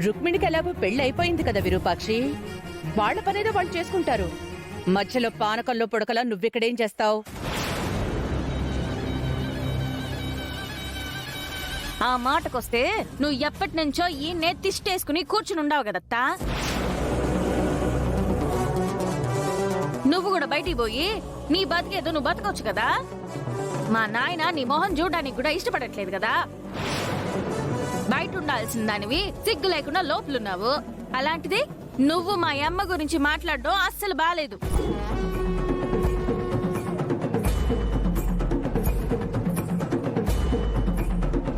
రుక్మిణికి ఎలాగో పెళ్లి అయిపోయింది కదా విరూపాక్షి. వాళ్ళ పనేదో వాళ్ళు చేసుకుంటారు. మధ్యలో పానకంలో పొడకలా నువ్విక్కడేం చేస్తావు? ఆ మాటకొస్తే నువ్వు ఎప్పటి నుంచో ఈ నెత్తిష్టేసుకుని కూర్చుని ఉండవు కదత్తా. నువ్వు కూడా బయటికి పోయి నీ బతికేదో నువ్వు బతకొచ్చు కదా. మా నాయన నీ మొహం చూడడానికి కూడా ఇష్టపడట్లేదు కదా. బయట ఉండాల్సిన దానివి సిగ్గు లేకుండా లోపలున్నావు. అలాంటిది నువ్వు మా అమ్మ గురించి మాట్లాడడం అస్సలు బాలేదు.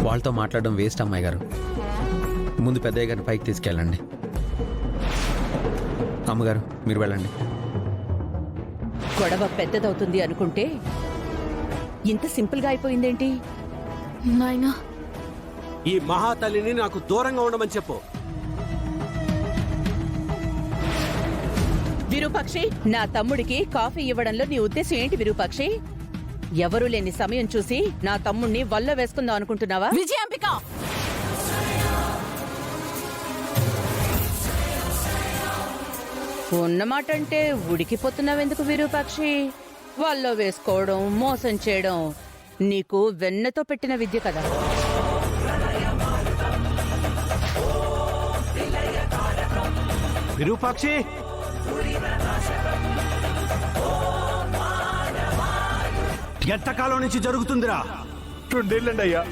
వాళ్ళతో మాట్లాడడం వేస్ట్ అమ్మాయి గారు. ముందు పెద్దయ్య గారిని పైకి తీసుకెళ్ళండి. అమ్మగారు మీరు వెళ్ళండి. గొడవ పెద్దదవుతుంది అనుకుంటే ఇంత సింపుల్ గా అయిపోయిందేంటి? నాయనా, ఈ మహాతల్లిని నాకు దూరంగా ఉండమని చెప్పు. విరూపాక్షి, నా తమ్ముడికి కాఫీ ఇవ్వడంలో నీ ఉద్దేశం ఏంటి విరూపాక్షి? ఎవరూ లేని సమయం చూసి నా తమ్ముణ్ణి వల్ల వేసుకుందాం అనుకుంటున్నావా? విజయాంబిక, ఉన్నమాటంటే ఉడికిపోతున్నావెందుకు విరూపాక్షి? వల్ల వేసుకోవడం, మోసం చేయడం నీకు వెన్నతో పెట్టిన విద్య కదా. విరూపాక్షి, ఎంతకాలం నుంచి జరుగుతుందిరా? 2 ఏళ్ళండి అయ్యా.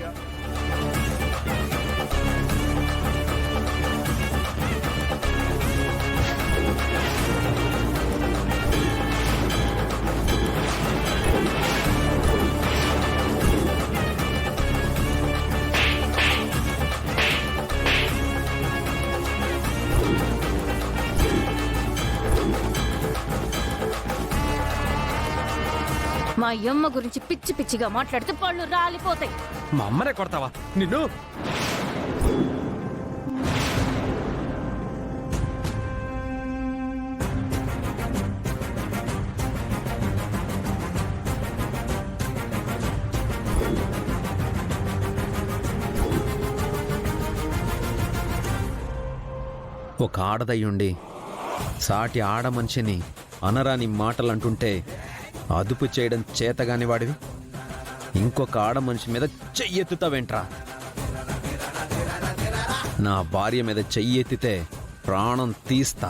మా అమ్మ గురించి పిచ్చి పిచ్చిగా మాట్లాడితే పళ్ళు రాలిపోతాయి. మా అమ్మనే కొడతావా నిన్ను? ఒక ఆడదయ్యుండి సాటి ఆడ మనిషిని అనరాని మాటలు అంటుంటే అదుపు చేయడం చేతగాని వాడివి ఇంకొక ఆడ మనిషి మీద చెయ్యెత్తుతావేంట్రా? నా భార్య మీద చెయ్యెత్తితే ప్రాణం తీస్తా.